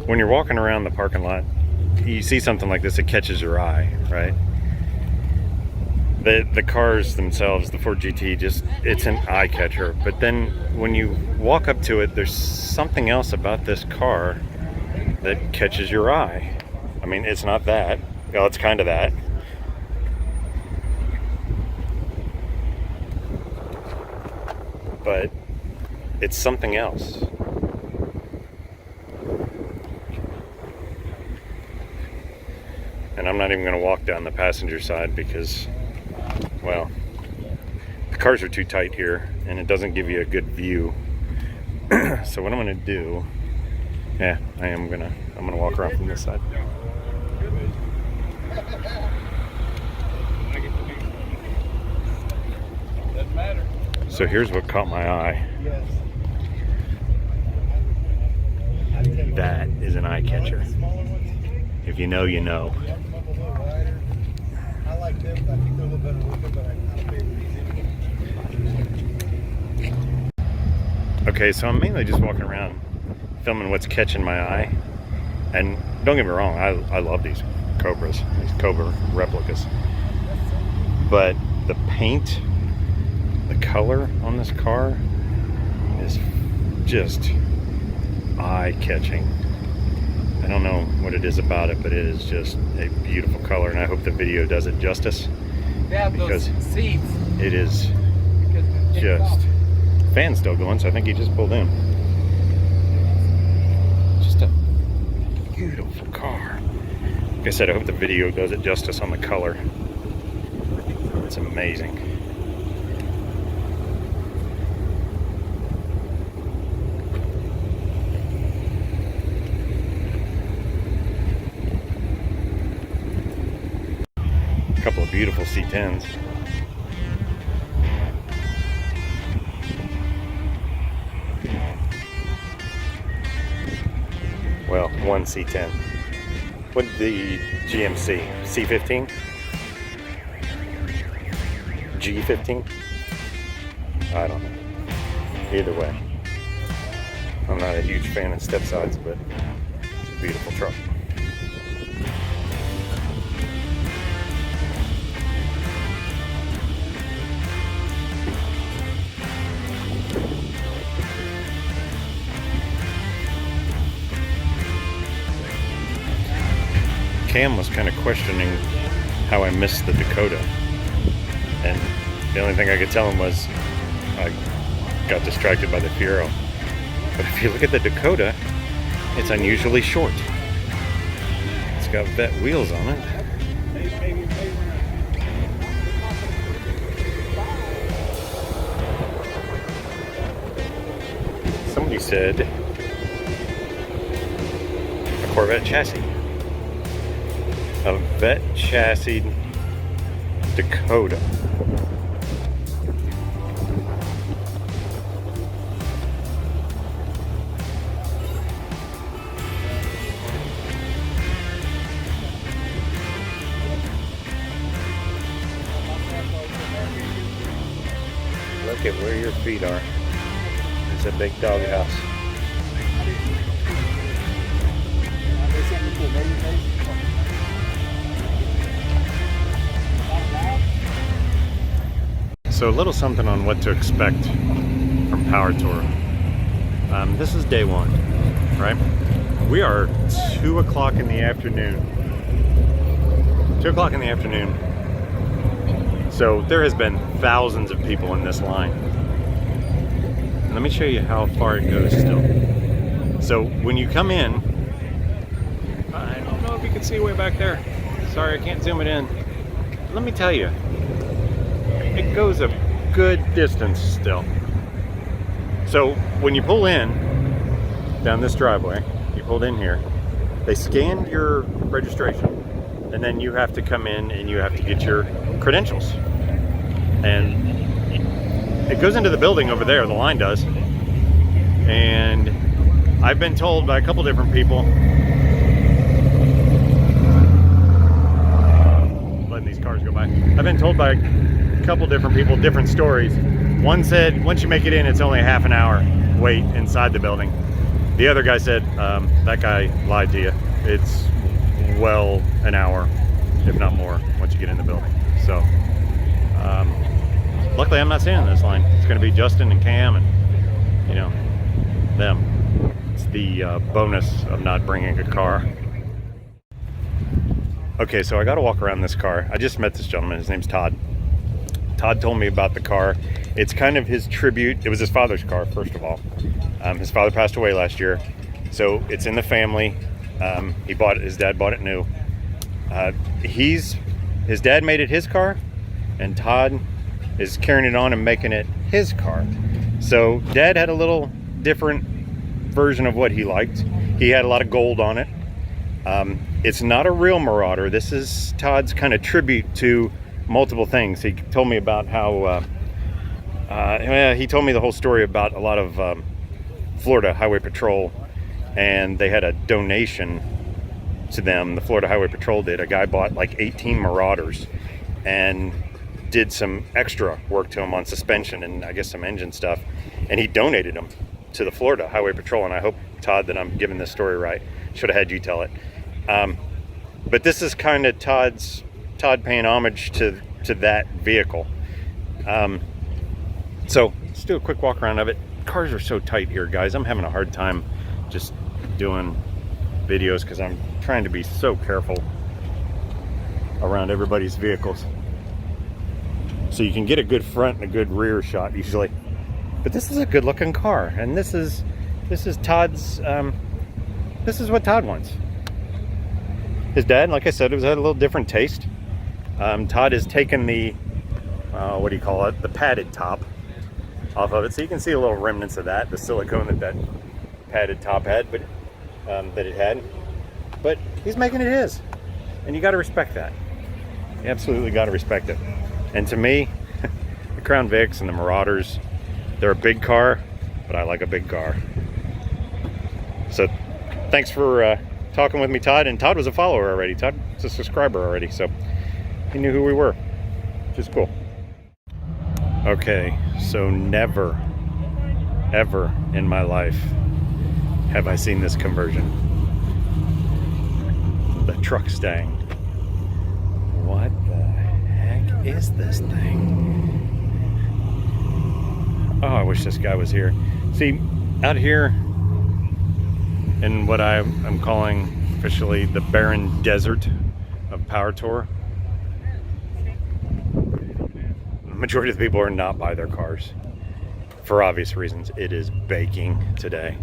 when you're walking around the parking lot, you see something like this, it catches your eye, right? The cars themselves, the Ford GT, it's an eye catcher. But then when you walk up to it, there's something else about this car that catches your eye. I mean, it's not that. Well, it's kind of that. But it's something else. And I'm not even going to walk down the passenger side because, well, the cars are too tight here and it doesn't give you a good view. So what I'm going to do, I'm going to walk around from this side. So here's what caught my eye. That is an eye catcher. If you know, you know. I like them. I think they're a little better looking, but Okay, so I'm mainly just walking around filming what's catching my eye. And don't get me wrong, I love these Cobras, these Cobra replicas. But the paint, the color on this car is just eye-catching. I don't know what it is about it, but it is just a beautiful color, and I hope the video does it justice. Yeah, because those seats. It is just... Fan's still going, so I think he just pulled in. Just a beautiful car. Like I said, I hope the video does it justice on the color. It's amazing. A couple of beautiful C10s. Well, one C10. What the GMC? C15? G15? I don't know. Either way. I'm not a huge fan of step sides, but it's a beautiful truck. Cam was kind of questioning how I missed the Dakota, and the only thing I could tell him was I got distracted by the Fiero. But if you look at the Dakota, it's unusually short. It's got vet wheels on it. Somebody said a Corvette chassis. A vet chassis Dakota. Look at where your feet are. It's a big dog house. So a little something on what to expect from Power Tour. This is day one, right? We are 2 o'clock in the afternoon. 2 o'clock in the afternoon. So there has been thousands of people in this line. And let me show you how far it goes still. So when you come in, I don't know if you can see way back there. Sorry, I can't zoom it in. Let me tell you, it goes a good distance still. So when you pull in down this driveway, you pulled in here, they scanned your registration, and then you have to come in and you have to get your credentials. And it goes into the building over there, the line does. And I've been told by a couple different people, letting these cars go by, I've been told by a couple different people, different stories. One said once you make it in, it's only a half an hour wait inside the building. The other guy said, that guy lied to you. It's well an hour, if not more, once you get in the building. So, luckily I'm not staying in this line. It's going to be Justin and Cam and, you know, them. It's the bonus of not bringing a car. Okay, so I got to walk around this car. I just met this gentleman. His name's Todd. Todd told me about the car. It's kind of his tribute. It was his father's car, first of all. His father passed away last year, so it's in the family. He bought it. His dad bought it new. His dad made it his car, and Todd is carrying it on and making it his car. So Dad had a little different version of what he liked. He had a lot of gold on it. It's not a real Marauder. This is Todd's kind of tribute to multiple things. He told me about how he told me the whole story about a lot of Florida Highway Patrol, and they had a donation to them. The Florida Highway Patrol did. A guy bought like 18 Marauders and did some extra work to them on suspension and I guess some engine stuff, and he donated them to the Florida Highway Patrol. And I hope, Todd, that I'm giving this story right. Should have had you tell it. But this is kind of Todd paying homage to that vehicle. So let's do a quick walk around of it. Cars are so tight here, guys. I'm having a hard time just doing videos because I'm trying to be so careful around everybody's vehicles, so you can get a good front and a good rear shot usually. But this is a good looking car, and this is Todd's. This is what Todd wants. His dad, like I said, had a little different taste. Todd has taken the what do you call it, the padded top off of it, so you can see a little remnants of that, the silicone that padded top had, but that it had. But he's making it his, and you got to respect that. You absolutely got to respect it. And to me, the Crown Vics and the Marauders, they're a big car, but I like a big car. So thanks for talking with me, Todd. And Todd was a follower already. Todd was a subscriber already, so he knew who we were, which is cool. Okay, so never, ever in my life have I seen this conversion. The truck stang. What the heck is this thing? Oh, I wish this guy was here. See, out here in what I'm calling officially the barren desert of Power Tour, the majority of the people are not by their cars for obvious reasons. It is baking today.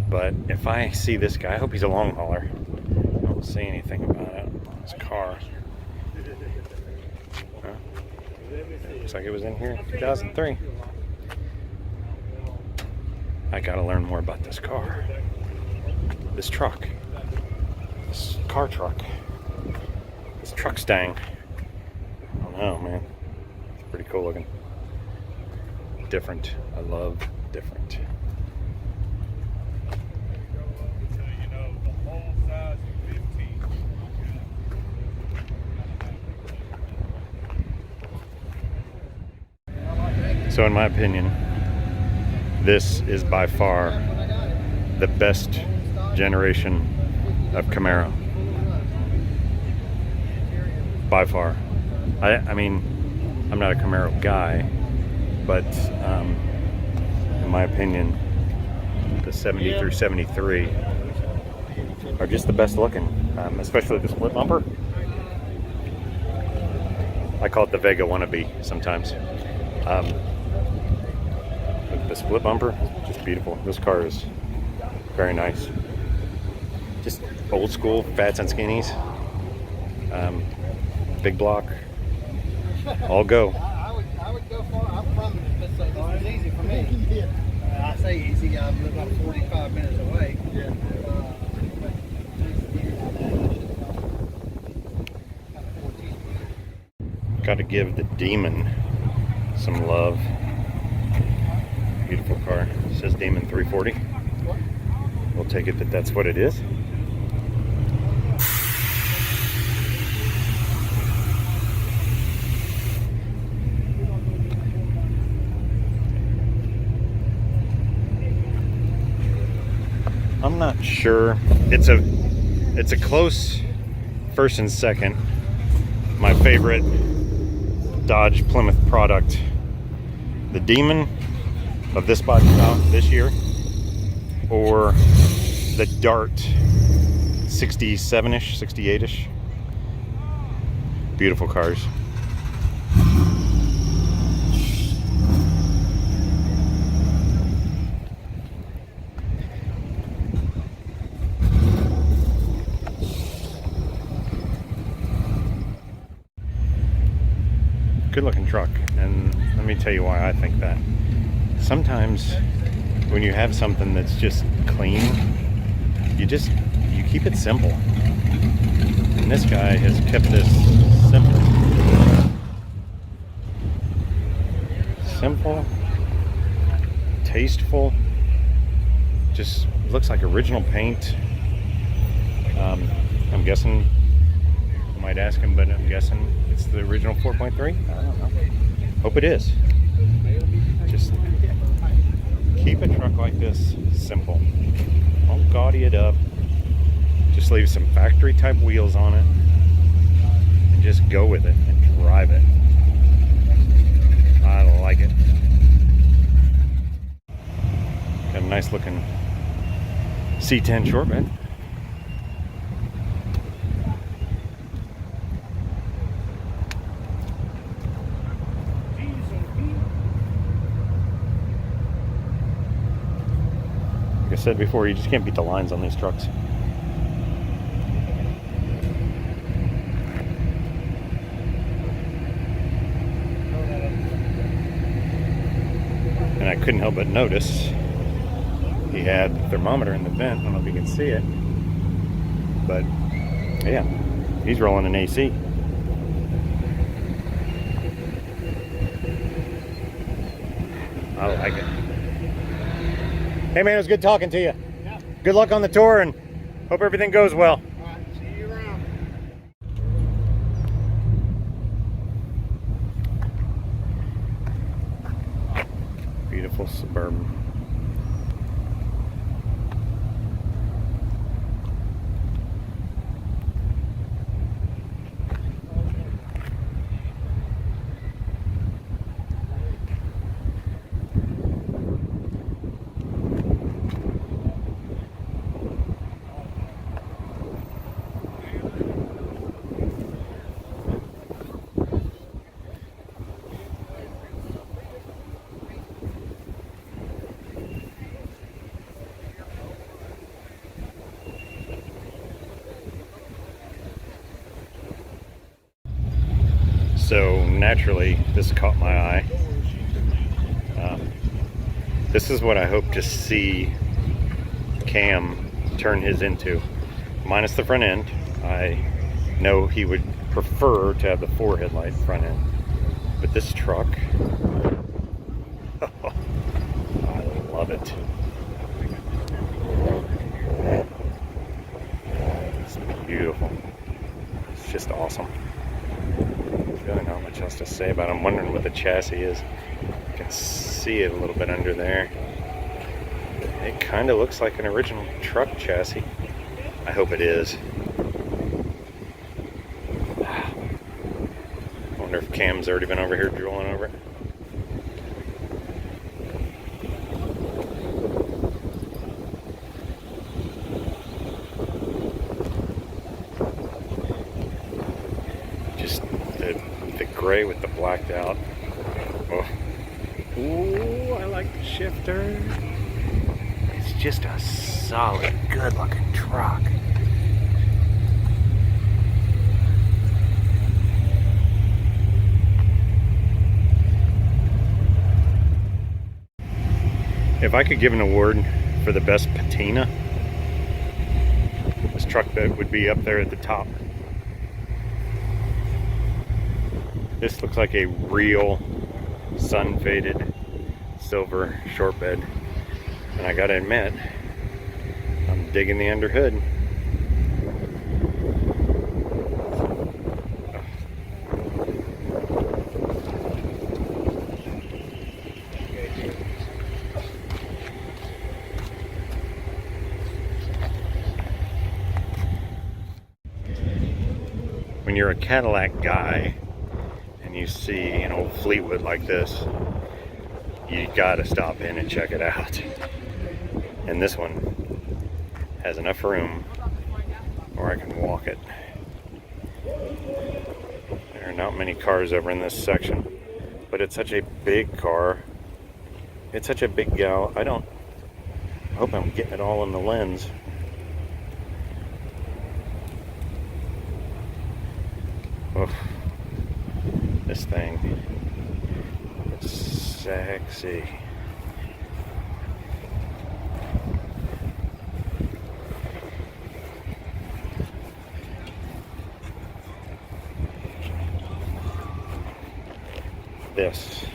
But if I see this guy, I hope he's a long hauler. I don't see anything about it on his car. Huh? Looks like it was in here in 2003. I gotta learn more about this car. This truck. This car truck. This truck stang. I don't know, man. It's pretty cool looking. Different. I love different. So in my opinion, this is by far the best generation of Camaro. By far. I mean, I'm not a Camaro guy, but in my opinion, the 70 through 73 are just the best looking, especially the split bumper. I call it the Vega wannabe sometimes. The split bumper, just beautiful. This car is very nice. Just old school, fats and skinnies. Big block. All go. I would go far. I'm from this, so this was easy for me. I say easy, I live about 45 minutes away. Yeah. Got to give the Demon some love. Beautiful car. It says Demon 340. We'll take it that that's what it is. I'm not sure. It's a close first and second. My favorite Dodge Plymouth product, the Demon of this body style this year, or the Dart 67-ish, 68-ish. Beautiful cars. Good looking truck, and let me tell you why I think that. Sometimes when you have something that's just clean, you keep it simple. And this guy has kept this simple. Simple, tasteful, just looks like original paint. I'm guessing, I might ask him, but I'm guessing it's the original 4.3. I don't know. Hope it is. Just keep a truck like this simple. Don't gaudy it up. Just leave some factory type wheels on it and just go with it and drive it. I like it. Got a nice looking C10 short bed. Like I said before, you just can't beat the lines on these trucks. And I couldn't help but notice he had the thermometer in the vent. I don't know if you can see it, but yeah, he's rolling an AC. I like it. Hey man, it was good talking to you. Yeah. Good luck on the tour and hope everything goes well. All right, see you around. Beautiful Suburban. So naturally, this caught my eye. This is what I hope to see Cam turn his into. Minus the front end. I know he would prefer to have the 4 headlight front end. But this truck, I love it. It's beautiful. It's just awesome. I don't know how much else to say about it. I'm wondering what the chassis is. You can see it a little bit under there. It kind of looks like an original truck chassis. I hope it is. I wonder if Cam's already been over here drooling over it. Just the gray with the blacked out. Oh. Ooh, I like the shifter. It's just a solid, good looking truck. If I could give an award for the best patina, this truck that would be up there at the top. This looks like a real sun-faded silver short bed. And I gotta admit, I'm digging the under hood. you're a Cadillac guy and you see an old Fleetwood like this, you gotta stop in and check it out. And this one has enough room where I can walk it. There are not many cars over in this section, but it's such a big car. It's such a big gal. I hope I'm getting it all in the lens. Oof. This thing is sexy. This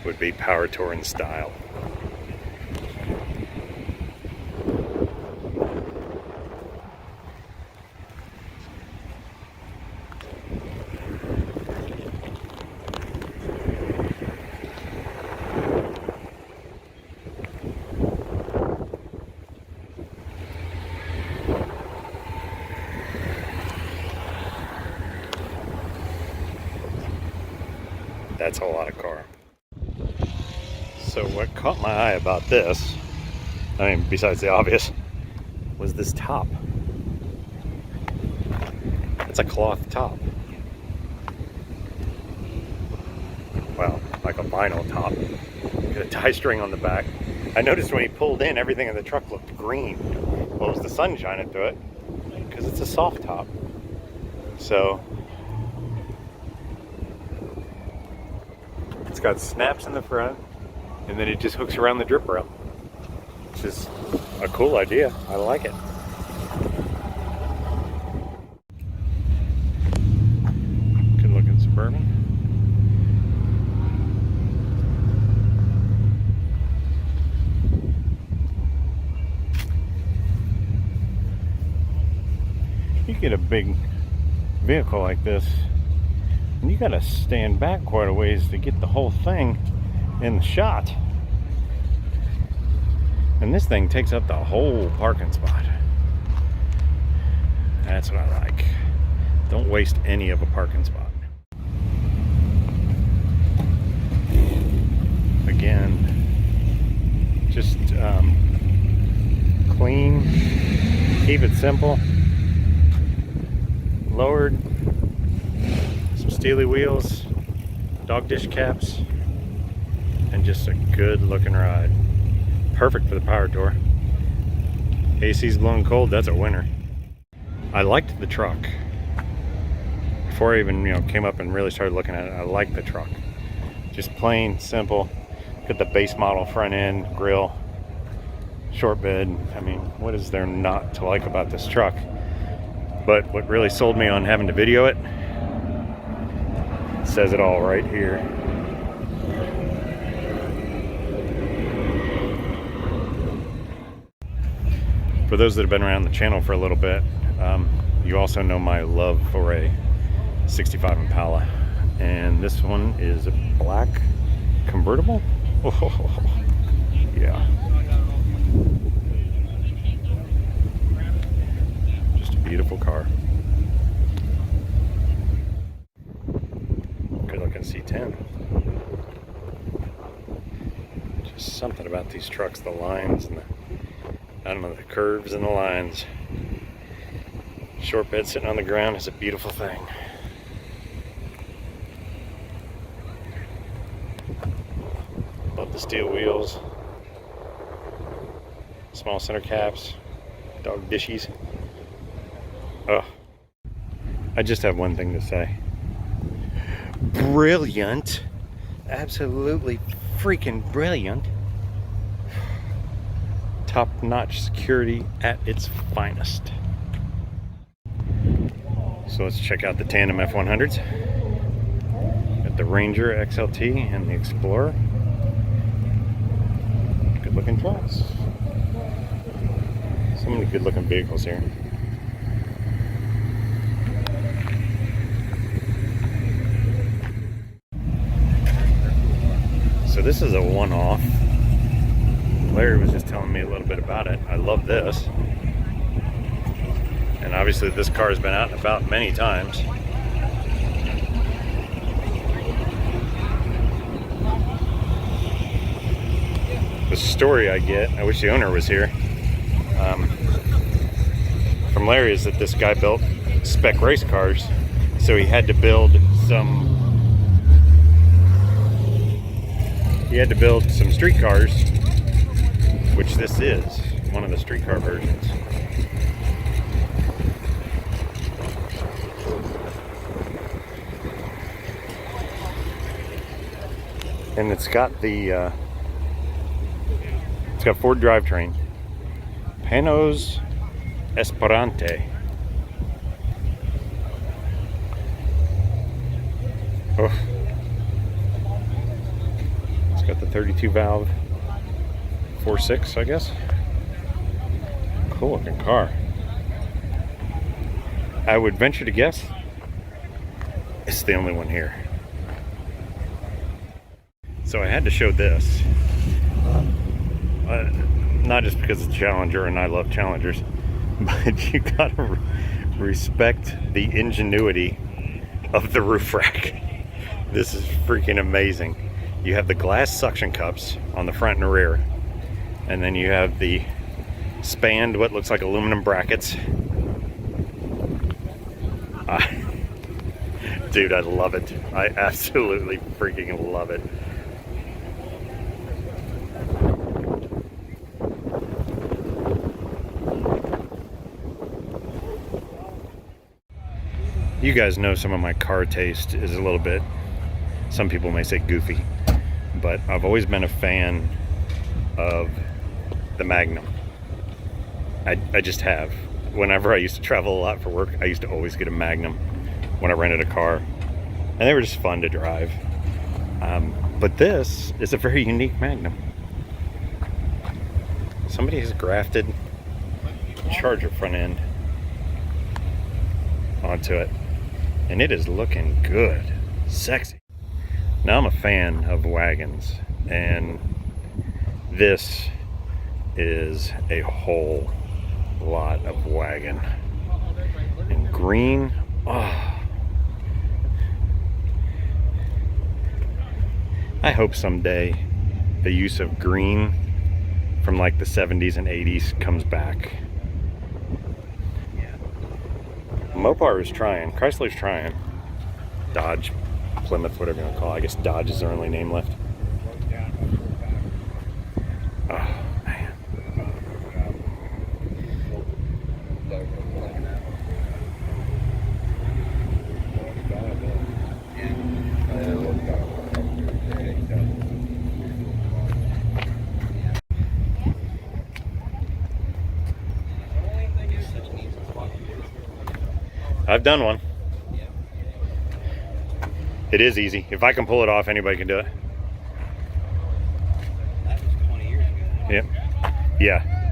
would be power touring style. That's a lot of car. So what caught my eye about this, I mean, besides the obvious, was this top. It's a cloth top. Well, like a vinyl top. Got a tie string on the back. I noticed when he pulled in, everything in the truck looked green. Well, it was the sun shining through it, because it's a soft top. So, it's got snaps in the front, and then it just hooks around the drip rail, which is a cool idea. I like it. Good looking Suburban. You get a big vehicle like this, and you gotta stand back quite a ways to get the whole thing in the shot. And this thing takes up the whole parking spot. That's what I like. Don't waste any of a parking spot. Again, just clean, keep it simple. Lowered, some steely wheels, dog dish caps, and just a good looking ride. Perfect for the power tour. AC's blowing cold, that's a winner. I liked the truck. Before I even came up and really started looking at it, I liked the truck. Just plain, simple. Got the base model front end, grill, short bed. I mean, what is there not to like about this truck? But what really sold me on having to video it says it all right here. For those that have been around the channel for a little bit, you also know my love for a 65 Impala. And this one is a black convertible. Oh, yeah. Beautiful car. Good looking C10. Just something about these trucks, the lines and the curves and the lines. Short bed sitting on the ground is a beautiful thing. Love the steel wheels. Small center caps. Dog dishies. Oh, I just have one thing to say. Brilliant. Absolutely freaking brilliant. Top-notch security at its finest. So let's check out the tandem F100s. Got the Ranger XLT and the Explorer. Good looking trucks. So many good looking vehicles here. So this is a one-off. Larry was just telling me a little bit about it. I love this. And obviously this car has been out and about many times. the story I get, I wish the owner was here, from Larry, is that this guy built spec race cars, so he had to build some street cars, which this is one of the street car versions. And it's got the it's got Ford drivetrain. Panos Esperante. Oh. It's got the 32 valve 4.6, I guess. Cool looking car. I would venture to guess it's the only one here. So I had to show this, not just because it's a Challenger and I love Challengers, but you gotta respect the ingenuity of the roof rack. This is freaking amazing. You have the glass suction cups on the front and rear, and then you have the spanned, what looks like aluminum brackets. Dude, I love it. I absolutely freaking love it. You guys know some of my car taste is a little bit, some people may say goofy, but I've always been a fan of the Magnum. I just have. Whenever I used to travel a lot for work, I used to always get a Magnum when I rented a car, and they were just fun to drive. But this is a very unique Magnum. Somebody has grafted a Charger front end onto it, and it is looking good, sexy. Now I'm a fan of wagons, and this is a whole lot of wagon. And green, oh, I hope someday the use of green from like the 70s and 80s comes back. Mopar is trying, Chrysler's trying. Dodge, Plymouth, whatever you want to call it. I guess Dodge is their only name left. Oh, man. I've done one. It is easy. If I can pull it off, anybody can do it. That was 20 years ago. Yep. Yeah.